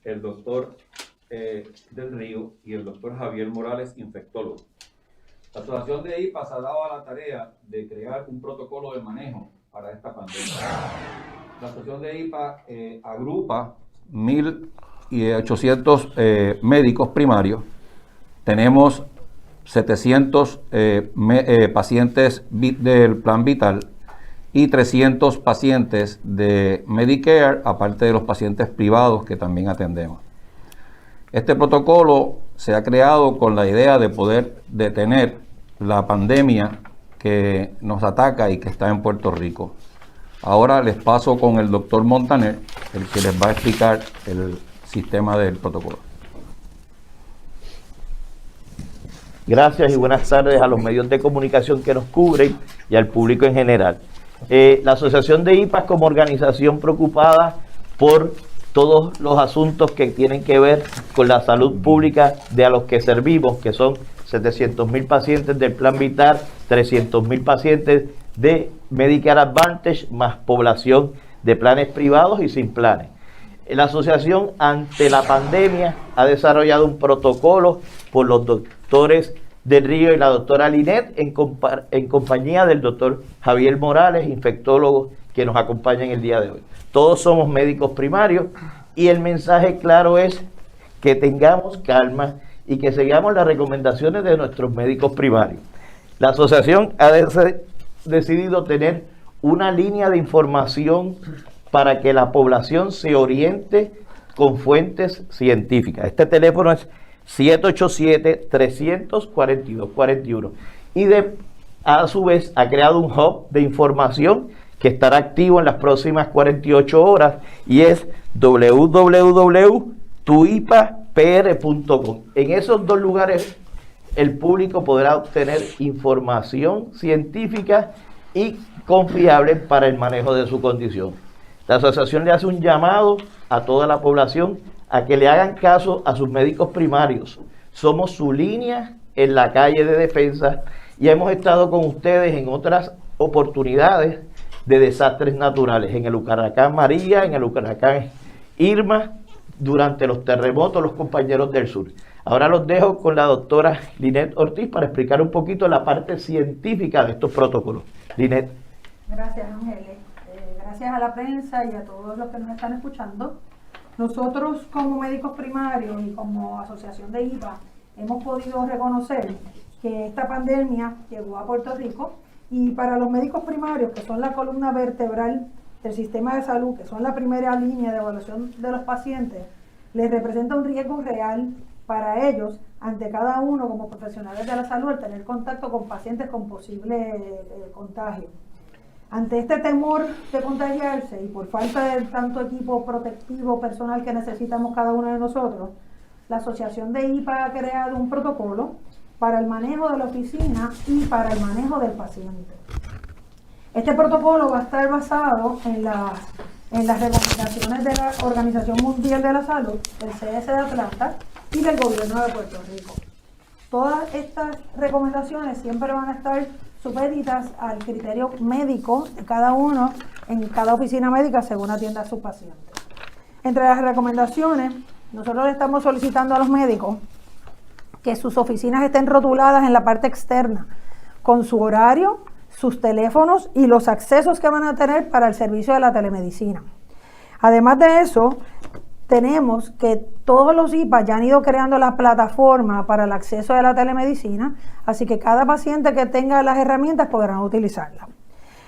el doctor del Río y el doctor Javier Morales, infectólogo. La Asociación de IPA se ha dado a la tarea de crear un protocolo de manejo para esta pandemia. La Asociación de IPA agrupa 1.800 médicos primarios. Tenemos 700 pacientes del Plan Vital y 300 pacientes de Medicare, aparte de los pacientes privados que también atendemos. Este protocolo se ha creado con la idea de poder detener la pandemia que nos ataca y que está en Puerto Rico. Ahora les paso con el doctor Montaner, el que les va a explicar el sistema del protocolo. Gracias y buenas tardes a los medios de comunicación que nos cubren y al público en general. La Asociación de IPA es como organización preocupada por todos los asuntos que tienen que ver con la salud pública de a los que servimos, que son 700,000 pacientes del Plan Vital, 300,000 pacientes de Medicare Advantage, más población de planes privados y sin planes. La asociación, ante la pandemia, ha desarrollado un protocolo por los doctores del Río y la doctora Linet en compañía del doctor Javier Morales, infectólogo, que nos acompaña en el día de hoy. Todos somos médicos primarios y el mensaje claro es que tengamos calma y que sigamos las recomendaciones de nuestros médicos primarios. La asociación ha decidido tener una línea de información para que la población se oriente con fuentes científicas. Este teléfono es 787-342-41 y a su vez ha creado un hub de información que estará activo en las próximas 48 horas y es www.tuipapr.com. En esos dos lugares el público podrá obtener información científica y confiable para el manejo de su condición. La asociación le hace un llamado a toda la población a que le hagan caso a sus médicos primarios. Somos su línea en la calle de defensa y hemos estado con ustedes en otras oportunidades de desastres naturales, en el huracán María, en el huracán Irma, durante los terremotos, los compañeros del sur. Ahora los dejo con la doctora Linet Ortiz para explicar un poquito la parte científica de estos protocolos. Linet. Gracias, Ángeles. Gracias a la prensa y a todos los que nos están escuchando. Nosotros como médicos primarios y como asociación de IPA hemos podido reconocer que esta pandemia llegó a Puerto Rico y para los médicos primarios, que son la columna vertebral del sistema de salud, que son la primera línea de evaluación de los pacientes, les representa un riesgo real para ellos, ante cada uno como profesionales de la salud, el tener contacto con pacientes con posible contagio. Ante este temor de contagiarse y por falta de tanto equipo protectivo personal que necesitamos cada uno de nosotros, la Asociación de IPA ha creado un protocolo para el manejo de la oficina y para el manejo del paciente. Este protocolo va a estar basado en las recomendaciones de la Organización Mundial de la Salud, del CS de Atlanta y del Gobierno de Puerto Rico. Todas estas recomendaciones siempre van a estar supeditas al criterio médico de cada uno en cada oficina médica según atienda a sus pacientes. Entre las recomendaciones, nosotros le estamos solicitando a los médicos que sus oficinas estén rotuladas en la parte externa, con su horario, sus teléfonos y los accesos que van a tener para el servicio de la telemedicina. Además de eso, tenemos que todos los IPA ya han ido creando la plataforma para el acceso de la telemedicina, así que cada paciente que tenga las herramientas podrán utilizarla.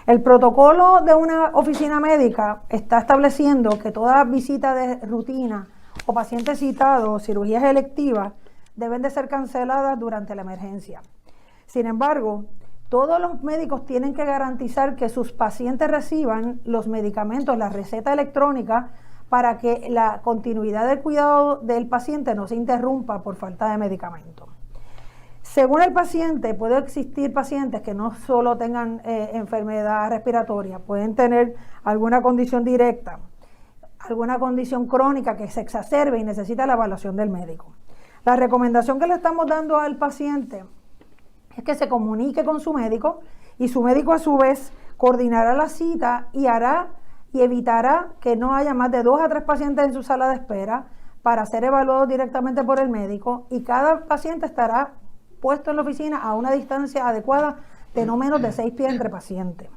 El protocolo de una oficina médica está estableciendo que toda visita de rutina o paciente citado o cirugías electivas deben de ser canceladas durante la emergencia. Sin embargo, todos los médicos tienen que garantizar que sus pacientes reciban los medicamentos, la receta electrónica, para que la continuidad del cuidado del paciente no se interrumpa por falta de medicamento. Según el paciente, puede existir pacientes que no solo tengan enfermedad respiratoria, pueden tener alguna condición directa, alguna condición crónica que se exacerbe y necesita la evaluación del médico. La recomendación que le estamos dando al paciente es que se comunique con su médico y su médico a su vez coordinará la cita y evitará que no haya más de 2 a 3 pacientes en su sala de espera para ser evaluados directamente por el médico, y cada paciente estará puesto en la oficina a una distancia adecuada de no menos de 6 pies entre pacientes.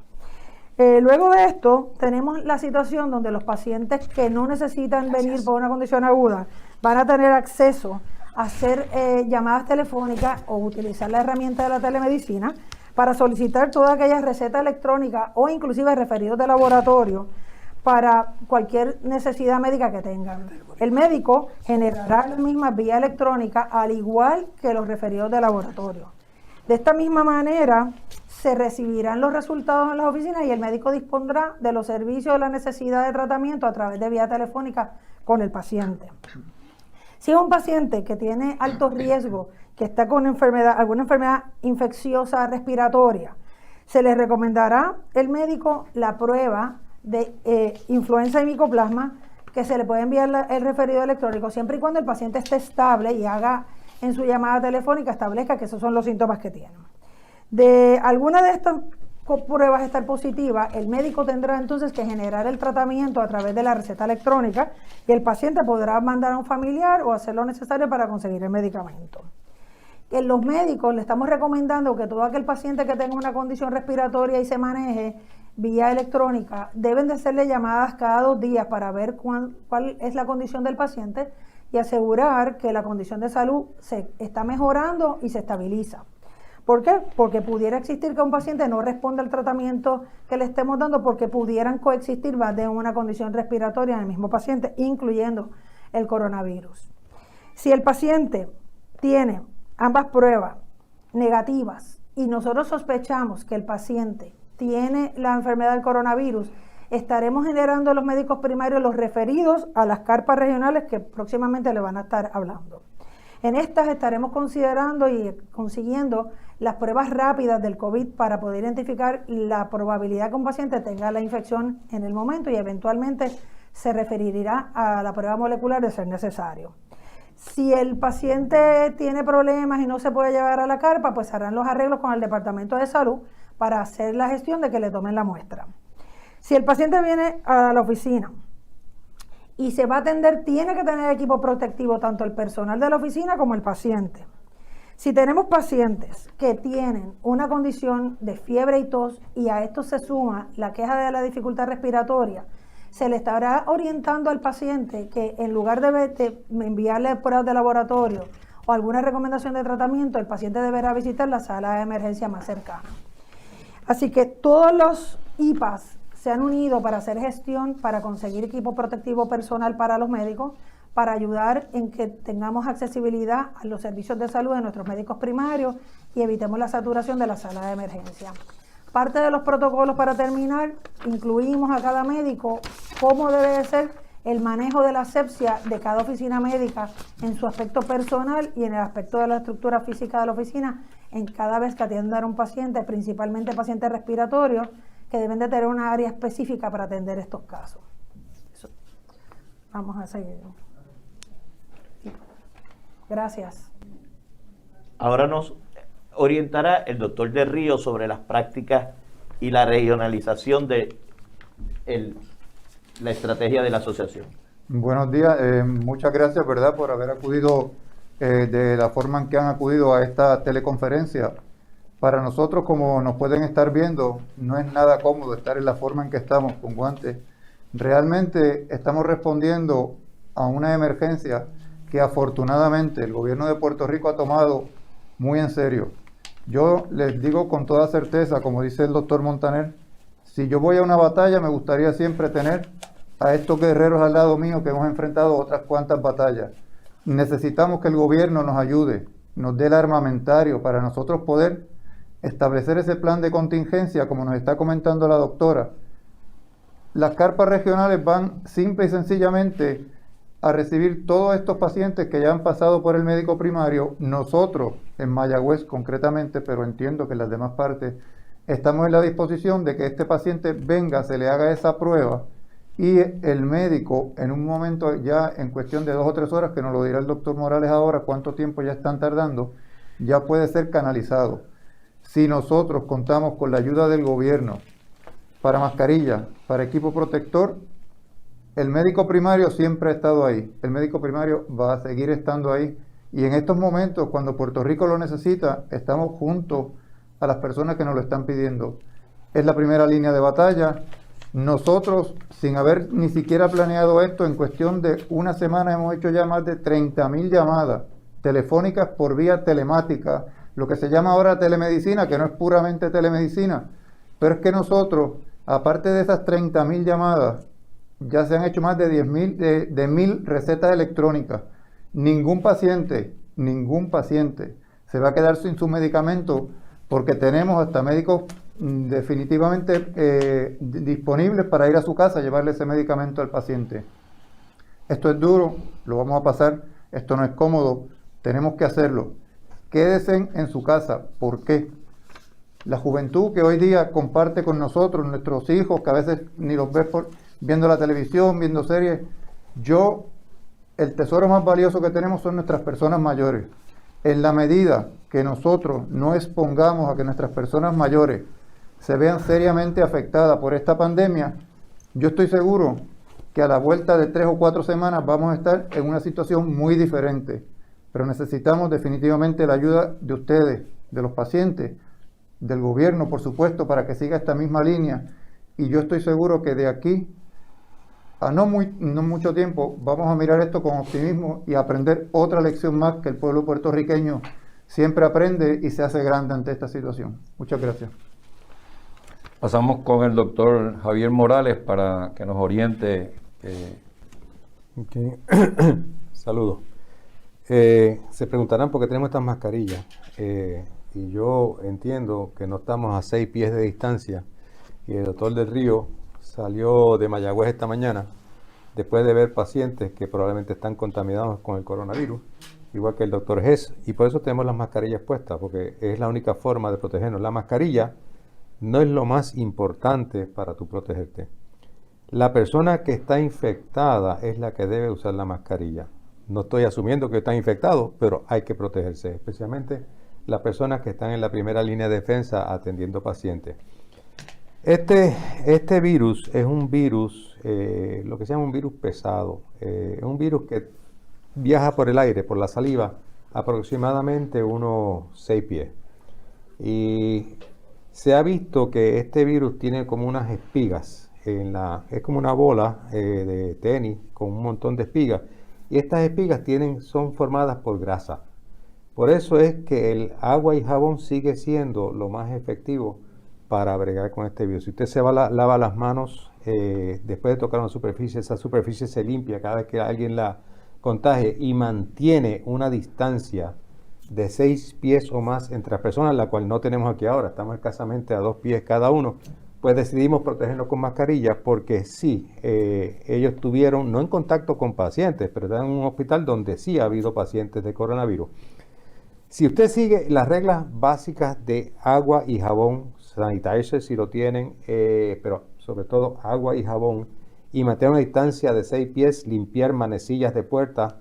Luego de esto, tenemos la situación donde los pacientes que no necesitan venir por una condición aguda van a tener acceso a hacer llamadas telefónicas o utilizar la herramienta de la telemedicina para solicitar toda aquella receta electrónica o inclusive referidos de laboratorio para cualquier necesidad médica que tengan. El médico generará la misma vía electrónica al igual que los referidos de laboratorio. De esta misma manera se recibirán los resultados en las oficinas y el médico dispondrá de los servicios de la necesidad de tratamiento a través de vía telefónica con el paciente. Si es un paciente que tiene alto riesgo, que está con alguna enfermedad infecciosa respiratoria, se le recomendará el médico la prueba de influenza y micoplasma, que se le puede enviar el referido electrónico siempre y cuando el paciente esté estable y haga en su llamada telefónica, establezca que esos son los síntomas que tienen. De alguna de estas pruebas estar positiva, el médico tendrá entonces que generar el tratamiento a través de la receta electrónica y el paciente podrá mandar a un familiar o hacer lo necesario para conseguir el medicamento. En los médicos le estamos recomendando que todo aquel paciente que tenga una condición respiratoria y se maneje vía electrónica, deben de hacerle llamadas cada 2 días para ver cuál es la condición del paciente y asegurar que la condición de salud se está mejorando y se estabiliza. ¿Por qué? Porque pudiera existir que un paciente no responda al tratamiento que le estemos dando porque pudieran coexistir más de una condición respiratoria en el mismo paciente, incluyendo el coronavirus. Si el paciente tiene ambas pruebas negativas y nosotros sospechamos que el paciente tiene la enfermedad del coronavirus, estaremos generando los médicos primarios los referidos a las carpas regionales que próximamente le van a estar hablando. En estas estaremos considerando y consiguiendo las pruebas rápidas del COVID para poder identificar la probabilidad que un paciente tenga la infección en el momento y eventualmente se referirá a la prueba molecular de ser necesario. Si el paciente tiene problemas y no se puede llevar a la carpa, pues harán los arreglos con el Departamento de Salud para hacer la gestión de que le tomen la muestra. Si el paciente viene a la oficina y se va a atender, tiene que tener equipo protectivo tanto el personal de la oficina como el paciente. Si tenemos pacientes que tienen una condición de fiebre y tos y a esto se suma la queja de la dificultad respiratoria, se le estará orientando al paciente que en lugar de enviarle pruebas de laboratorio o alguna recomendación de tratamiento, el paciente deberá visitar la sala de emergencia más cercana. Así que todos los IPAs se han unido para hacer gestión, para conseguir equipo protectivo personal para los médicos, para ayudar en que tengamos accesibilidad a los servicios de salud de nuestros médicos primarios y evitemos la saturación de la sala de emergencia. Parte de los protocolos para terminar, incluimos a cada médico cómo debe de ser el manejo de la asepsia de cada oficina médica en su aspecto personal y en el aspecto de la estructura física de la oficina en cada vez que atiendan a un paciente, principalmente pacientes respiratorios, que deben de tener una área específica para atender estos casos. Eso. Vamos a seguir. Gracias. Ahora nos orientará el doctor de Río sobre las prácticas y la regionalización de la estrategia de la asociación. Buenos días, muchas gracias, ¿verdad?, por haber acudido de la forma en que han acudido a esta teleconferencia. Para nosotros, como nos pueden estar viendo, no es nada cómodo estar en la forma en que estamos, con guantes. Realmente estamos respondiendo a una emergencia que afortunadamente el gobierno de Puerto Rico ha tomado muy en serio. Yo les digo con toda certeza, como dice el doctor Montaner, si yo voy a una batalla me gustaría siempre tener a estos guerreros al lado mío que hemos enfrentado otras cuantas batallas. Necesitamos que el gobierno nos ayude, nos dé el armamentario para nosotros poder establecer ese plan de contingencia, como nos está comentando la doctora. Las carpas regionales van simple y sencillamente a recibir todos estos pacientes que ya han pasado por el médico primario. Nosotros, en Mayagüez concretamente, pero entiendo que en las demás partes, estamos en la disposición de que este paciente venga, se le haga esa prueba y el médico en un momento, ya en cuestión de 2 o 3 horas, que nos lo dirá el doctor Morales ahora, cuánto tiempo ya están tardando, ya puede ser canalizado. Si nosotros contamos con la ayuda del gobierno para mascarilla, para equipo protector, el médico primario siempre ha estado ahí, el médico primario va a seguir estando ahí, y en estos momentos, cuando Puerto Rico lo necesita, estamos junto a las personas que nos lo están pidiendo. Es la primera línea de batalla. Nosotros, sin haber ni siquiera planeado esto, en cuestión de una semana hemos hecho ya más de 30,000 llamadas telefónicas por vía telemática, lo que se llama ahora telemedicina, que no es puramente telemedicina, pero es que nosotros, aparte de esas 30,000 llamadas, ya se han hecho más de 10,000 recetas electrónicas. Ningún paciente se va a quedar sin su medicamento, porque tenemos hasta médicos definitivamente disponibles para ir a su casa a llevarle ese medicamento al paciente. Esto es duro, lo vamos a pasar, esto no es cómodo, tenemos que hacerlo. Quédense en su casa. ¿Por qué? La juventud que hoy día comparte con nosotros, nuestros hijos, que a veces ni los ves viendo la televisión, viendo series. El tesoro más valioso que tenemos son nuestras personas mayores. En la medida que nosotros no expongamos a que nuestras personas mayores se vean seriamente afectadas por esta pandemia, yo estoy seguro que a la vuelta de 3 o 4 semanas vamos a estar en una situación muy diferente. Pero necesitamos definitivamente la ayuda de ustedes, de los pacientes, del gobierno, por supuesto, para que siga esta misma línea. Y yo estoy seguro que de aquí a no mucho tiempo vamos a mirar esto con optimismo y aprender otra lección más que el pueblo puertorriqueño siempre aprende y se hace grande ante esta situación. Muchas gracias. Pasamos con el doctor Javier Morales para que nos oriente. Okay. Saludos. Se preguntarán por qué tenemos estas mascarillas. Y yo entiendo que no estamos a 6 pies de distancia. Y el doctor del Río salió de Mayagüez esta mañana después de ver pacientes que probablemente están contaminados con el coronavirus, igual que el doctor Hess, y por eso tenemos las mascarillas puestas, porque es la única forma de protegernos. La mascarilla no es lo más importante para tú protegerte. La persona que está infectada es la que debe usar la mascarilla. No estoy asumiendo que están infectados, pero hay que protegerse, especialmente las personas que están en la primera línea de defensa atendiendo pacientes. Este virus es un virus, lo que se llama un virus pesado. Es un virus que viaja por el aire, por la saliva, aproximadamente unos 6 pies. Y se ha visto que este virus tiene como unas espigas. Es como una bola de tenis con un montón de espigas. Y estas espigas son formadas por grasa. Por eso es que el agua y jabón sigue siendo lo más efectivo para bregar con este virus. Si usted se lava las manos después de tocar una superficie, esa superficie se limpia cada vez que alguien la contagie y mantiene una distancia de 6 pies o más entre las personas, la cual no tenemos aquí ahora, estamos escasamente a 2 pies cada uno, pues decidimos protegernos con mascarillas porque sí, ellos estuvieron no en contacto con pacientes, pero están en un hospital donde sí ha habido pacientes de coronavirus. Si usted sigue las reglas básicas de agua y jabón, sanitizer si lo tienen, pero sobre todo agua y jabón, y mantener una distancia de 6 pies, limpiar manecillas de puerta,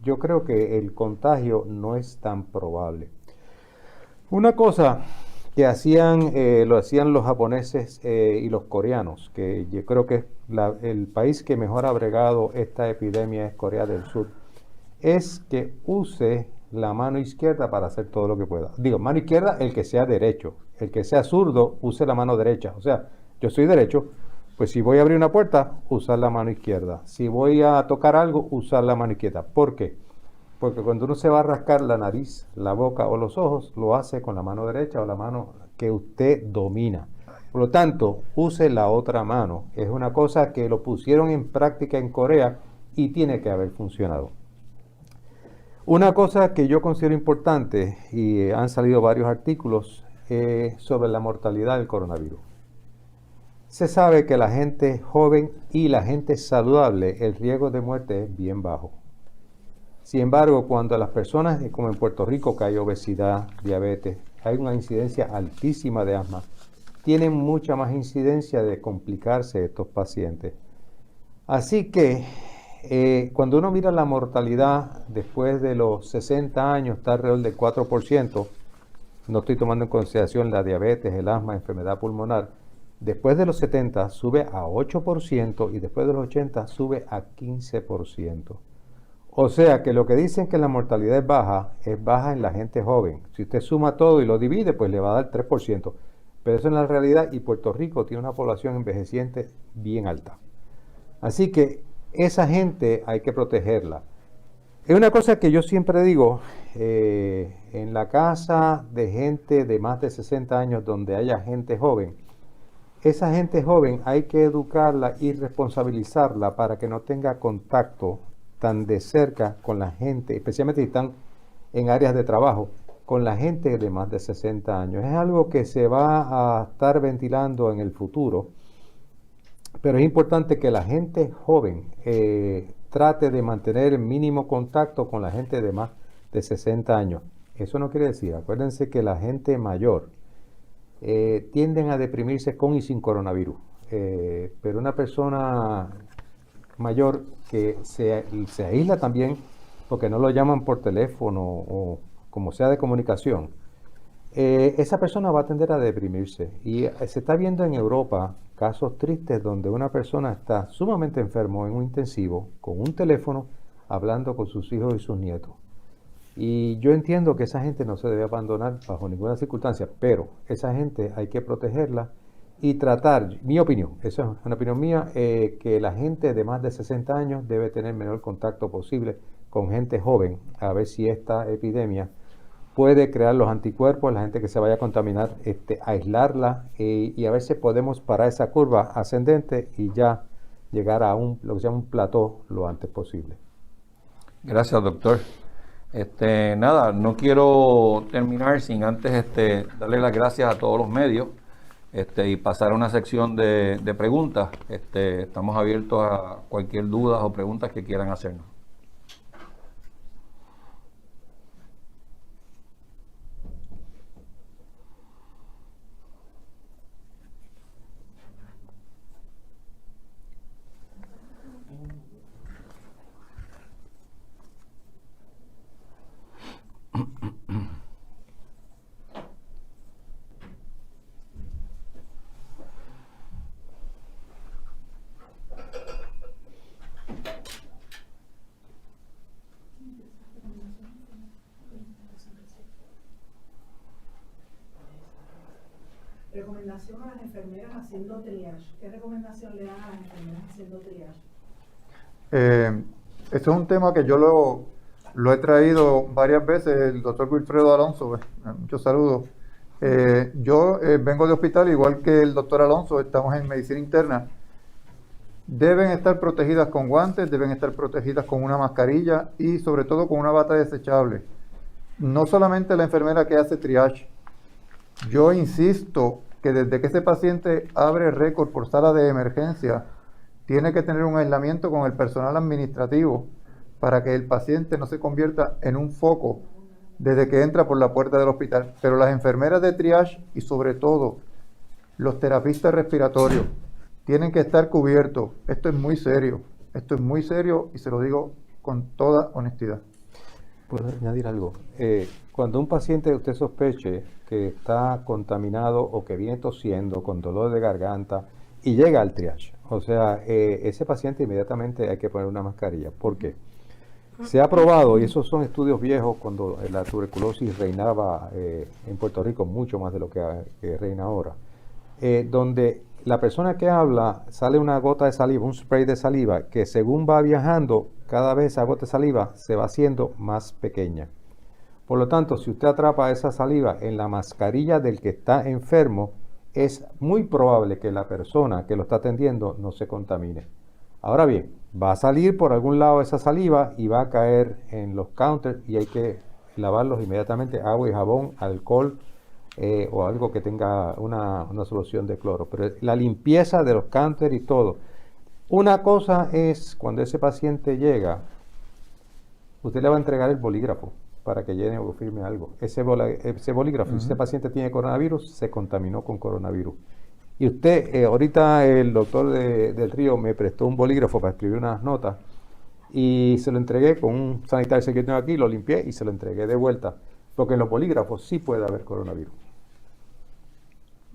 yo creo que el contagio no es tan probable. Una cosa que lo hacían los japoneses y los coreanos, que yo creo que es el país que mejor ha bregado esta epidemia es Corea del Sur, es que use la mano izquierda para hacer todo lo que pueda. Digo, mano izquierda el que sea derecho, el que sea zurdo use la mano derecha. O sea, yo soy derecho, pues si voy a abrir una puerta, usar la mano izquierda. Si voy a tocar algo, usar la mano izquierda. ¿Por qué? Porque cuando uno se va a rascar la nariz, la boca o los ojos, lo hace con la mano derecha o la mano que usted domina. Por lo tanto, use la otra mano. Es una cosa que lo pusieron en práctica en Corea y tiene que haber funcionado. Una cosa que yo considero importante, y han salido varios artículos sobre la mortalidad del coronavirus. Se sabe que la gente joven y la gente saludable, el riesgo de muerte es bien bajo. Sin embargo, cuando las personas, como en Puerto Rico, que hay obesidad, diabetes, hay una incidencia altísima de asma, tienen mucha más incidencia de complicarse estos pacientes. Así que cuando uno mira la mortalidad después de los 60 años, está alrededor del 4%, no estoy tomando en consideración la diabetes, el asma, enfermedad pulmonar, Después de los 70 sube a 8% y después de los 80 sube a 15%. O sea que lo que dicen que la mortalidad es baja en la gente joven. Si usted suma todo y lo divide, pues le va a dar 3%. Pero eso es la realidad y Puerto Rico tiene una población envejeciente bien alta. Así que esa gente hay que protegerla. Es una cosa que yo siempre digo, en la casa de gente de más de 60 años donde haya gente joven, esa gente joven hay que educarla y responsabilizarla para que no tenga contacto tan de cerca con la gente, especialmente si están en áreas de trabajo, con la gente de más de 60 años. Es algo que se va a estar ventilando en el futuro, pero es importante que la gente joven trate de mantener el mínimo contacto con la gente de más de 60 años. Eso no quiere decir, acuérdense que la gente mayor tienden a deprimirse con y sin coronavirus, pero una persona mayor que se aísla también porque no lo llaman por teléfono o como sea de comunicación, esa persona va a tender a deprimirse. Y se está viendo en Europa casos tristes donde una persona está sumamente enfermo en un intensivo con un teléfono hablando con sus hijos y sus nietos. Y yo entiendo que esa gente no se debe abandonar bajo ninguna circunstancia, pero esa gente hay que protegerla y tratar, mi opinión, eso es una opinión mía, que la gente de más de 60 años debe tener el menor contacto posible con gente joven, a ver si esta epidemia puede crear los anticuerpos, la gente que se vaya a contaminar, aislarla y a ver si podemos parar esa curva ascendente y ya llegar a lo que se llama un plató lo antes posible. Gracias, doctor. Nada, no quiero terminar sin antes darle las gracias a todos los medios y pasar a una sección de preguntas. Estamos abiertos a cualquier duda o preguntas que quieran hacernos. Recomendación a las enfermeras haciendo triage. ¿Qué recomendación le dan a las enfermeras haciendo triage? Este es un tema que yo lo he traído varias veces, el doctor Wilfredo Alonso, muchos saludos. Yo vengo de hospital, igual que el doctor Alonso, estamos en medicina interna. Deben estar protegidas con guantes, deben estar protegidas con una mascarilla y sobre todo con una bata desechable. No solamente la enfermera que hace triage. Yo insisto que desde que ese paciente abre récord por sala de emergencia, tiene que tener un aislamiento con el personal administrativo para que el paciente no se convierta en un foco desde que entra por la puerta del hospital. Pero las enfermeras de triage y sobre todo los terapistas respiratorios tienen que estar cubiertos. Esto es muy serio y se lo digo con toda honestidad. ¿Puedo añadir algo? Cuando un paciente usted sospeche que está contaminado o que viene tosiendo con dolor de garganta y llega al triage, o sea, ese paciente inmediatamente hay que poner una mascarilla. ¿Por qué? Se ha probado, y esos son estudios viejos, cuando la tuberculosis reinaba en Puerto Rico mucho más de lo que reina ahora, donde la persona que habla sale una gota de saliva, un spray de saliva, que según va viajando, cada vez esa gota de saliva se va haciendo más pequeña. Por lo tanto, si usted atrapa esa saliva en la mascarilla del que está enfermo, es muy probable que la persona que lo está atendiendo no se contamine. Ahora bien, va a salir por algún lado esa saliva y va a caer en los counters y hay que lavarlos inmediatamente, agua y jabón, alcohol o algo que tenga una solución de cloro. Pero la limpieza de los counters y todo. Una cosa es cuando ese paciente llega, usted le va a entregar el bolígrafo para que llene o firme algo. Ese bolígrafo, si ese paciente tiene coronavirus, se contaminó con coronavirus. Y usted, ahorita el doctor del Río me prestó un bolígrafo para escribir unas notas y se lo entregué con un sanitario que tengo aquí, lo limpié y se lo entregué de vuelta, porque en los bolígrafos sí puede haber coronavirus.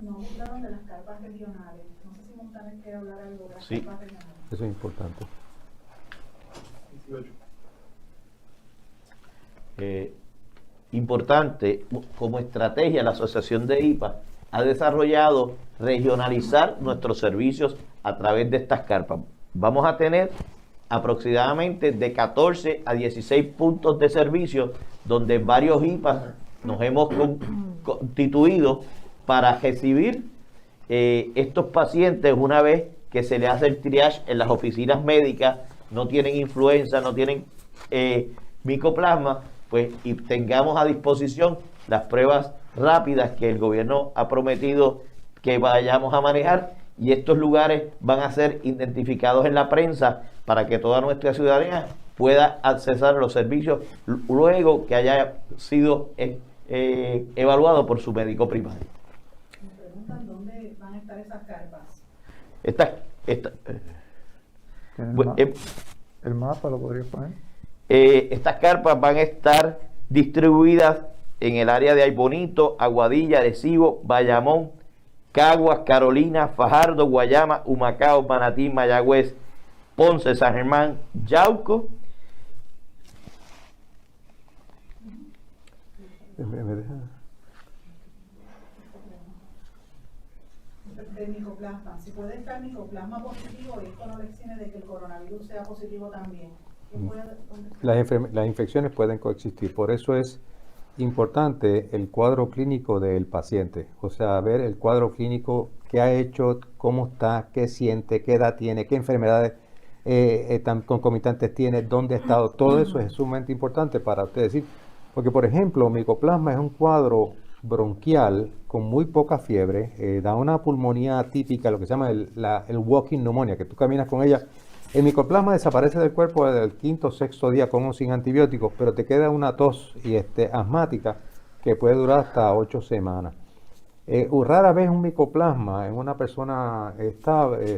No hablaron de las carpas regionales. No sé si Montaner quiere hablar algo de las Sí. carpas regionales. Eso es importante. Importante, como estrategia, la Asociación de IPA ha desarrollado regionalizar nuestros servicios a través de estas carpas. Vamos a tener aproximadamente de 14 a 16 puntos de servicio donde varios IPAs nos hemos constituido para recibir estos pacientes una vez que se le hace el triage en las oficinas médicas, no tienen influenza, no tienen micoplasma, pues y tengamos a disposición las pruebas rápidas que el gobierno ha prometido que vayamos a manejar, y estos lugares van a ser identificados en la prensa para que toda nuestra ciudadanía pueda accesar a los servicios luego que haya sido evaluado por su médico primario. Me preguntan dónde van a estar esas carpas. ¿Tiene Pues, el mapa lo podrías poner? Estas carpas van a estar distribuidas en el área de Aybonito, Aguadilla, Arecibo, Bayamón, Caguas, Carolina, Fajardo, Guayama, Humacao, Manatí, Mayagüez, Ponce, San Germán, Yauco. ¿Me deja? De micoplasma. Si puede estar micoplasma positivo, esto no le exime de que el coronavirus sea positivo también. ¿Qué puede- dónde- Las infecciones pueden coexistir, por eso es importante el cuadro clínico del paciente, o sea, ver el cuadro clínico, qué ha hecho, cómo está, qué siente, qué edad tiene, qué enfermedades tan concomitantes tiene, dónde ha estado, todo eso es sumamente importante para usted decir, porque por ejemplo, micoplasma es un cuadro bronquial con muy poca fiebre, da una pulmonía típica, lo que se llama el walking pneumonia, que tú caminas con ella. El micoplasma desaparece del cuerpo desde el quinto o sexto día con o sin antibióticos, pero te queda una tos y asmática que puede durar hasta 8 semanas. Rara vez un micoplasma en una persona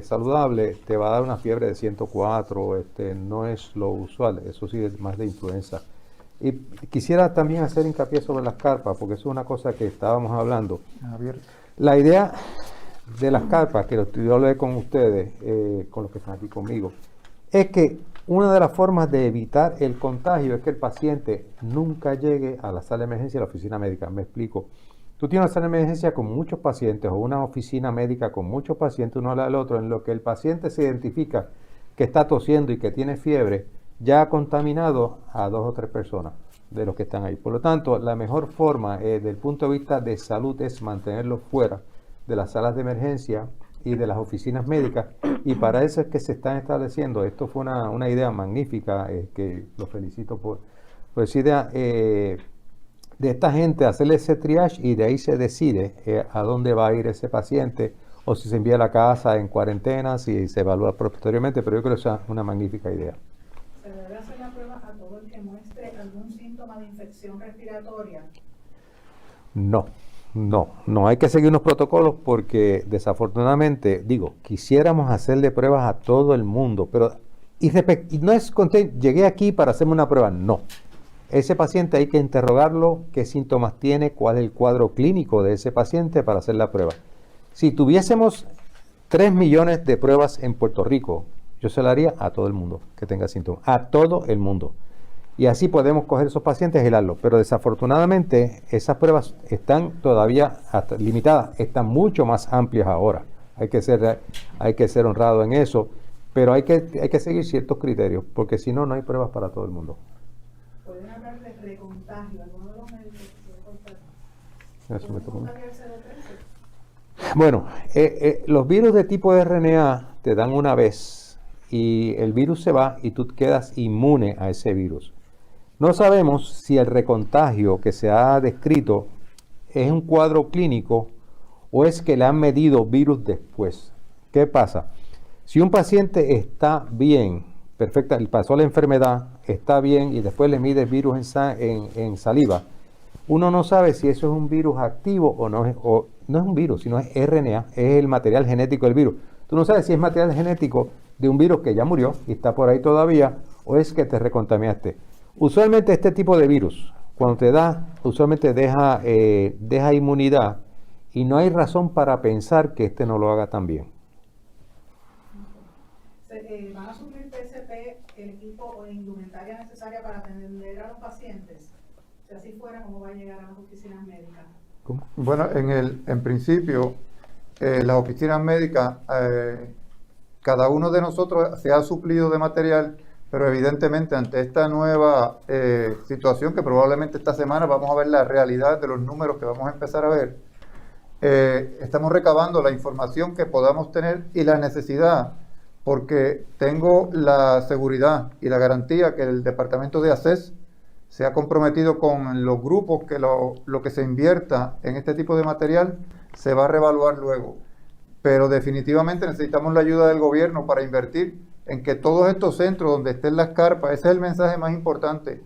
saludable te va a dar una fiebre de 104, no es lo usual, eso sí es más de influenza. Y quisiera también hacer hincapié sobre las carpas, porque eso es una cosa que estábamos hablando. Javier. La idea de las carpas, que yo hablé con ustedes, con los que están aquí conmigo, es que una de las formas de evitar el contagio es que el paciente nunca llegue a la sala de emergencia, a la oficina médica. Me explico. Tú tienes una sala de emergencia con muchos pacientes o una oficina médica con muchos pacientes uno al otro, en lo que el paciente se identifica que está tosiendo y que tiene fiebre, ya ha contaminado a 2 o 3 personas de los que están ahí. Por lo tanto, la mejor forma desde el punto de vista de salud es mantenerlos fuera de las salas de emergencia y de las oficinas médicas, y para eso es que se están estableciendo. Esto fue una idea magnífica, que lo felicito por esa idea de esta gente, hacerle ese triage y de ahí se decide a dónde va a ir ese paciente, o si se envía a la casa en cuarentena, si se evalúa posteriormente, pero yo creo que esa es una magnífica idea. ¿Se debe hacer la prueba a todo el que muestre algún síntoma de infección respiratoria? No hay que seguir unos protocolos porque desafortunadamente, quisiéramos hacerle pruebas a todo el mundo, pero y no es llegué aquí para hacerme una prueba, no. Ese paciente hay que interrogarlo, qué síntomas tiene, cuál es el cuadro clínico de ese paciente para hacer la prueba. Si tuviésemos 3 millones de pruebas en Puerto Rico, yo se la haría a todo el mundo que tenga síntomas, a todo el mundo. Y así podemos coger esos pacientes y aislarlos. Pero desafortunadamente esas pruebas están todavía limitadas, están mucho más amplias ahora. Hay que ser honrado en eso, pero hay que seguir ciertos criterios, porque si no, no hay pruebas para todo el mundo. ¿Pueden hablar de recontagio? ¿Alguno de los médicos quiere cortar? Eso me tocó. ¿Contagiar CD13? Bueno, los virus de tipo RNA te dan una vez y el virus se va y tú quedas inmune a ese virus. No sabemos si el recontagio que se ha descrito es un cuadro clínico o es que le han medido virus después. ¿Qué pasa? Si un paciente está bien, perfecta, pasó la enfermedad, está bien y después le mide virus en saliva, uno no sabe si eso es un virus activo o no es un virus, sino es RNA, es el material genético del virus. Tú no sabes si es material genético de un virus que ya murió y está por ahí todavía o es que te recontaminaste. Usualmente este tipo de virus, cuando te da, usualmente deja inmunidad y no hay razón para pensar que este no lo haga también. ¿Van a suplir PSP el equipo o la indumentaria necesaria para atender a los pacientes? Si así fuera, ¿cómo va a llegar a las oficinas médicas? ¿Cómo? Bueno, en principio, las oficinas médicas, cada uno de nosotros se ha suplido de material, pero evidentemente ante esta nueva situación que probablemente esta semana vamos a ver la realidad de los números que vamos a empezar a ver, estamos recabando la información que podamos tener y la necesidad, porque tengo la seguridad y la garantía que el Departamento de ACES se ha comprometido con los grupos que lo que se invierta en este tipo de material se va a reevaluar luego. Pero definitivamente necesitamos la ayuda del gobierno para invertir en que todos estos centros donde estén las carpas, ese es el mensaje más importante,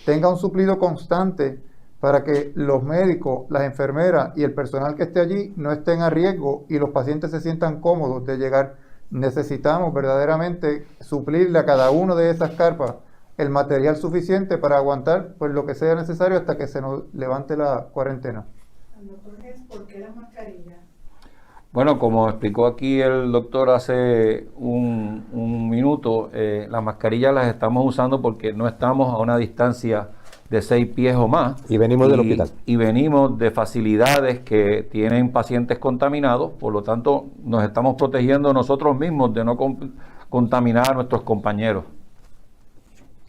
tenga un suplido constante para que los médicos, las enfermeras y el personal que esté allí no estén a riesgo y los pacientes se sientan cómodos de llegar. Necesitamos verdaderamente suplirle a cada uno de esas carpas el material suficiente para aguantar pues lo que sea necesario hasta que se nos levante la cuarentena. Doctor Hess, ¿por qué las mascarillas? Bueno, como explicó aquí el doctor hace un minuto, las mascarillas las estamos usando porque no estamos a una distancia de 6 pies o más. Y venimos del hospital. Y venimos de facilidades que tienen pacientes contaminados, por lo tanto nos estamos protegiendo nosotros mismos de no contaminar a nuestros compañeros.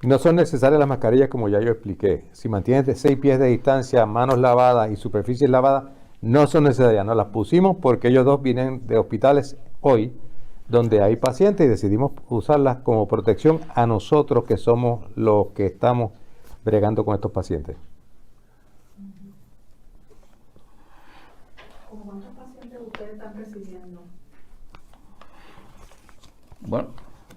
No son necesarias las mascarillas como ya yo expliqué. Si mantienes de 6 pies de distancia, manos lavadas y superficies lavadas, no son necesarias. Nos las pusimos porque ellos dos vienen de hospitales hoy, donde hay pacientes, y decidimos usarlas como protección a nosotros que somos los que estamos bregando con estos pacientes. ¿Cómo cuántos pacientes ustedes están recibiendo? Bueno,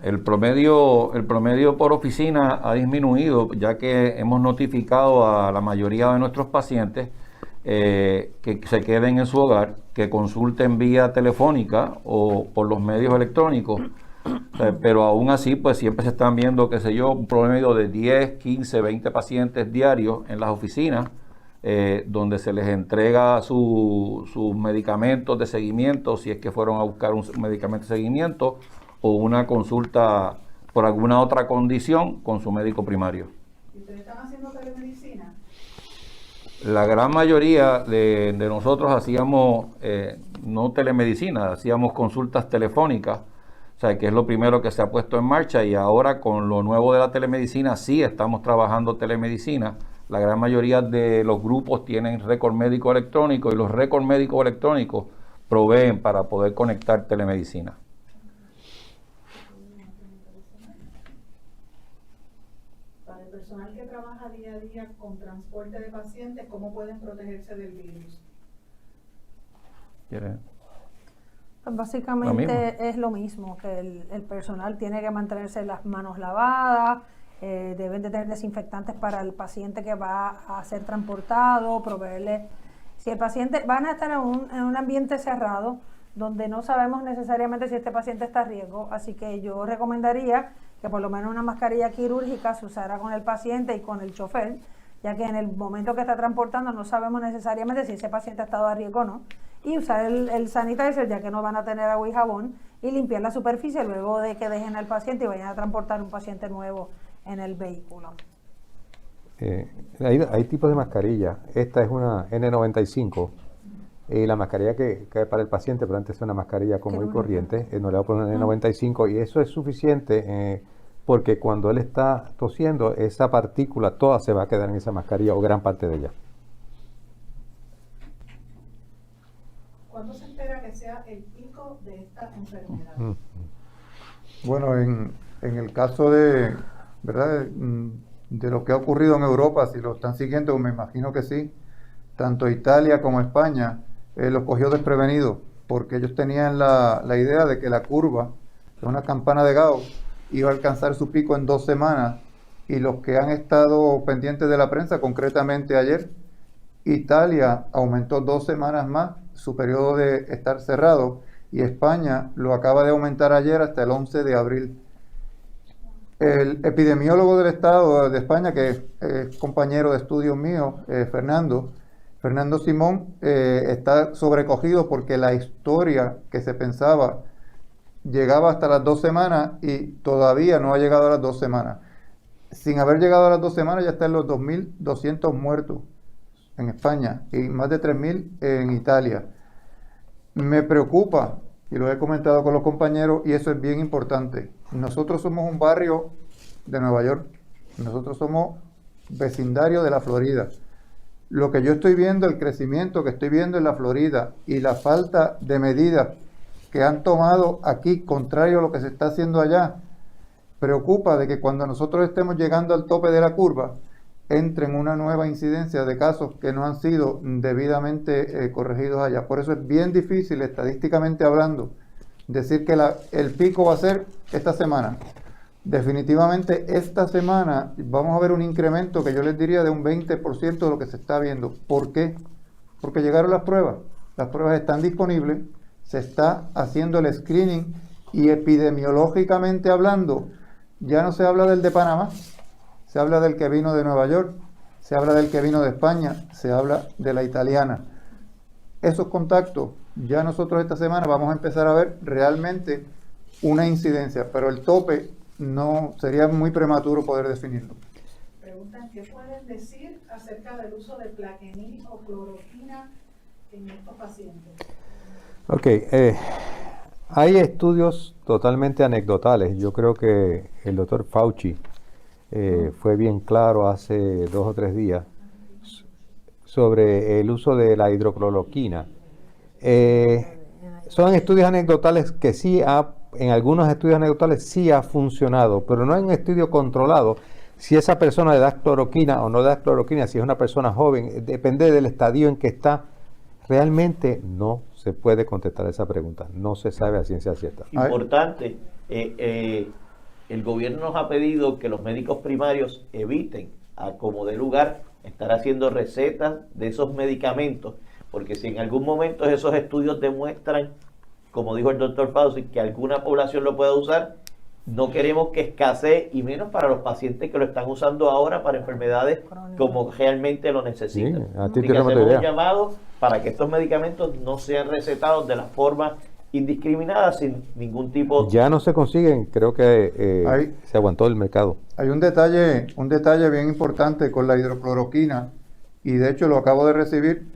el promedio por oficina ha disminuido, ya que hemos notificado a la mayoría de nuestros pacientes que se queden en su hogar, que consulten vía telefónica o por los medios electrónicos. Pero aún así, pues siempre se están viendo, qué sé yo, un promedio de 10, 15, 20 pacientes diarios en las oficinas, donde se les entrega sus medicamentos de seguimiento, si es que fueron a buscar un medicamento de seguimiento o una consulta por alguna otra condición con su médico primario. ¿Y ustedes están haciendo telemedicina? La gran mayoría de nosotros hacíamos no telemedicina, hacíamos consultas telefónicas, o sea, que es lo primero que se ha puesto en marcha, y ahora con lo nuevo de la telemedicina sí estamos trabajando telemedicina. La gran mayoría de los grupos tienen récord médico electrónico y los récords médicos electrónicos proveen para poder conectar telemedicina. Para el personal que trabaja día a día con transporte de pacientes, ¿cómo pueden protegerse del virus? ¿Quiere? Pues básicamente es lo mismo, que el personal tiene que mantenerse las manos lavadas, deben de tener desinfectantes para el paciente que va a ser transportado, proveerle, si el paciente, van a estar en un ambiente cerrado, donde no sabemos necesariamente si este paciente está a riesgo, así que yo recomendaría que por lo menos una mascarilla quirúrgica se usara con el paciente y con el chofer, ya que en el momento que está transportando no sabemos necesariamente si ese paciente ha estado a riesgo o no, y usar el sanitizer, ya que no van a tener agua y jabón, y limpiar la superficie luego de que dejen al paciente y vayan a transportar un paciente nuevo en el vehículo. Hay tipos de mascarilla. Esta es una N95, la mascarilla que es para el paciente, pero antes es una mascarilla común y corriente, no le voy a poner N95, y eso es suficiente porque cuando él está tosiendo, esa partícula toda se va a quedar en esa mascarilla, o gran parte de ella. ¿Cuándo se espera que sea el pico de esta enfermedad? Bueno, en el caso de, ¿verdad?, de lo que ha ocurrido en Europa, si lo están siguiendo, me imagino que sí, tanto Italia como España los cogió desprevenidos, porque ellos tenían la idea de que la curva, de una campana de Gauss, iba a alcanzar su pico en 2 semanas, y los que han estado pendientes de la prensa, concretamente ayer, Italia aumentó 2 semanas más su periodo de estar cerrado, y España lo acaba de aumentar ayer hasta el 11 de abril. El epidemiólogo del Estado de España, que es compañero de estudios mío, Fernando, Fernando Simón está sobrecogido porque la historia que se pensaba llegaba hasta las 2 semanas y todavía no ha llegado a las 2 semanas. Sin haber llegado a las 2 semanas ya está en los 2.200 muertos en España y más de 3.000 en Italia. Me preocupa, y lo he comentado con los compañeros, y eso es bien importante. Nosotros somos un barrio de Nueva York, nosotros somos vecindario de la Florida. Lo que yo estoy viendo, el crecimiento que estoy viendo en la Florida y la falta de medidas que han tomado aquí, contrario a lo que se está haciendo allá, preocupa de que cuando nosotros estemos llegando al tope de la curva, entre en una nueva incidencia de casos que no han sido debidamente corregidos allá. Por eso es bien difícil, estadísticamente hablando, decir que el pico va a ser esta semana. Definitivamente esta semana vamos a ver un incremento que yo les diría de un 20% de lo que se está viendo. ¿Por qué? Porque llegaron las pruebas están disponibles, se está haciendo el screening y epidemiológicamente hablando, ya no se habla del de Panamá, se habla del que vino de Nueva York, se habla del que vino de España, se habla de la italiana. Esos contactos, ya nosotros esta semana vamos a empezar a ver realmente una incidencia, pero el tope no sería muy prematuro poder definirlo. Preguntan, ¿qué pueden decir acerca del uso de plaquenil o cloroquina en estos pacientes? Ok, hay estudios totalmente anecdotales. Yo creo que el doctor Fauci fue bien claro hace 2 o 3 días sobre el uso de la hidrocloroquina. Son estudios anecdotales que en algunos estudios anecdotales sí ha funcionado, pero no hay un estudio controlado si esa persona le da cloroquina o no le da cloroquina, si es una persona joven, depende del estadio en que está. Realmente no se puede contestar esa pregunta, no se sabe a ciencia cierta. Importante, el gobierno nos ha pedido que los médicos primarios eviten, a como dé lugar, estar haciendo recetas de esos medicamentos, porque si en algún momento esos estudios demuestran, como dijo el doctor Fauci, que alguna población lo pueda usar, no queremos que escasee, y menos para los pacientes que lo están usando ahora para enfermedades como realmente lo necesitan. Sí, a ti Así te que damos hacemos idea. un llamado para que estos medicamentos no sean recetados de la forma indiscriminada, sin ningún tipo Ya no se consiguen, creo que Ahí- se aguantó el mercado. Hay un detalle bien importante con la hidrocloroquina, y de hecho lo acabo de recibir.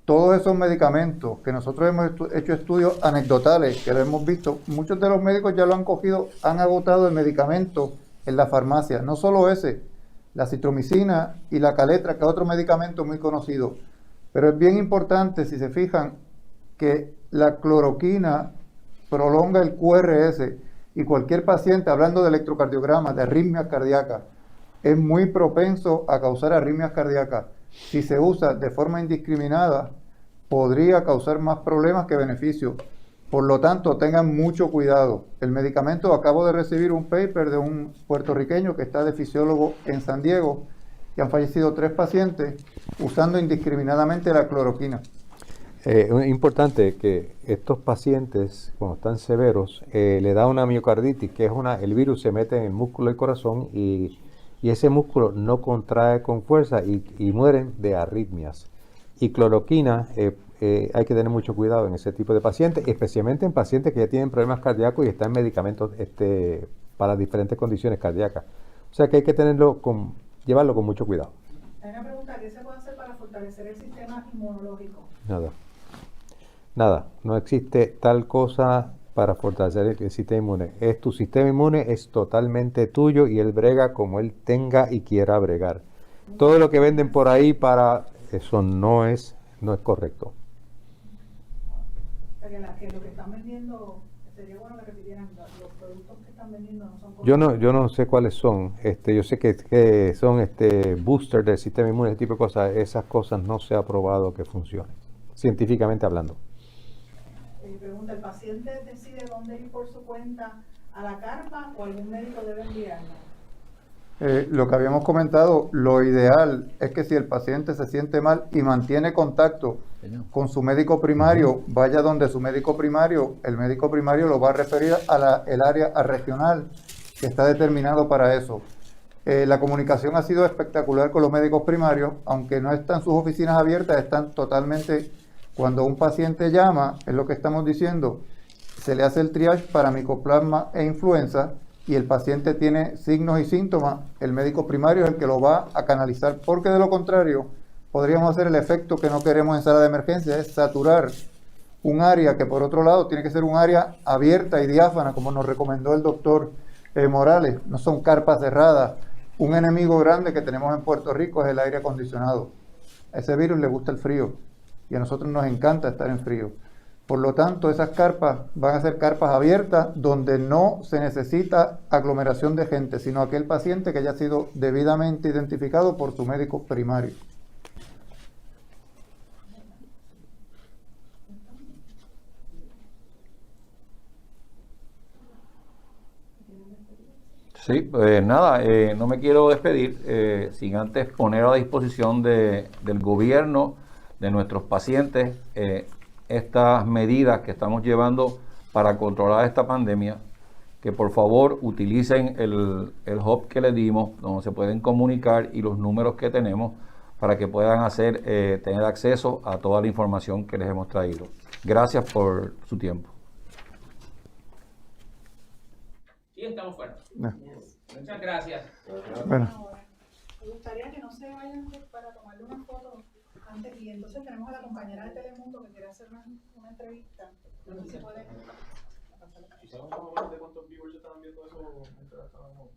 Todos esos medicamentos que nosotros hemos hecho estudios anecdotales, que lo hemos visto, muchos de los médicos ya lo han cogido, han agotado el medicamento en la farmacia. No solo ese, la citromicina y la caletra, que es otro medicamento muy conocido. Pero es bien importante, si se fijan, que la cloroquina prolonga el QRS, y cualquier paciente, hablando de electrocardiograma, de arritmias cardíacas, es muy propenso a causar arritmias cardíacas. Si se usa de forma indiscriminada, podría causar más problemas que beneficios. Por lo tanto, tengan mucho cuidado. El medicamento, acabo de recibir un paper de un puertorriqueño que está de fisiólogo en San Diego, y han fallecido 3 pacientes usando indiscriminadamente la cloroquina. Es importante que estos pacientes, cuando están severos, le da una miocarditis, que es el virus se mete en el músculo del corazón y ese músculo no contrae con fuerza y mueren de arritmias. Y cloroquina, hay que tener mucho cuidado en ese tipo de pacientes, especialmente en pacientes que ya tienen problemas cardíacos y están en medicamentos para diferentes condiciones cardíacas. O sea que hay que llevarlo con mucho cuidado. Hay una pregunta, ¿qué se puede hacer para fortalecer el sistema inmunológico? Nada, no existe tal cosa para fortalecer el sistema inmune. Tu sistema inmune es totalmente tuyo y él brega como él tenga y quiera bregar. Todo lo que venden por ahí para eso no es correcto. O sea, que lo que están vendiendo, sería bueno que repitieran, los productos que están vendiendo no son Yo no sé cuáles son. Yo sé que son boosters del sistema inmune, ese tipo de cosas. Esas cosas no se ha probado que funcionen, científicamente hablando. Pregunta, ¿el paciente decide dónde ir por su cuenta a la carpa o algún médico debe enviarlo? Lo que habíamos comentado, lo ideal es que si el paciente se siente mal y mantiene contacto con su médico primario, vaya donde su médico primario, el médico primario lo va a referir el área regional que está determinado para eso. La comunicación ha sido espectacular con los médicos primarios, aunque no están sus oficinas abiertas, están totalmente, cuando un paciente llama, es lo que estamos diciendo, se le hace el triage para micoplasma e influenza y el paciente tiene signos y síntomas, el médico primario es el que lo va a canalizar, porque de lo contrario podríamos hacer el efecto que no queremos en sala de emergencia, es saturar un área que por otro lado tiene que ser un área abierta y diáfana, como nos recomendó el doctor Morales, no son carpas cerradas. Un enemigo grande que tenemos en Puerto Rico es el aire acondicionado. A ese virus le gusta el frío y a nosotros nos encanta estar en frío. Por lo tanto, esas carpas van a ser carpas abiertas donde no se necesita aglomeración de gente, sino aquel paciente que haya sido debidamente identificado por su médico primario. Sí, pues nada, no me quiero despedir sin antes poner a disposición del gobierno, de nuestros pacientes, estas medidas que estamos llevando para controlar esta pandemia, que por favor utilicen el hub que les dimos, donde se pueden comunicar y los números que tenemos para que puedan tener acceso a toda la información que les hemos traído. Gracias por su tiempo. Sí, estamos fuera. No. Muchas gracias. Bueno. Me gustaría que no se vayan para tomarle una foto antes, y entonces tenemos a la compañera de Telemundo que quiere hacer una entrevista. No sé si puede. ¿Sabes más o menos de cuántos viewers estaban viendo eso mientras estábamos?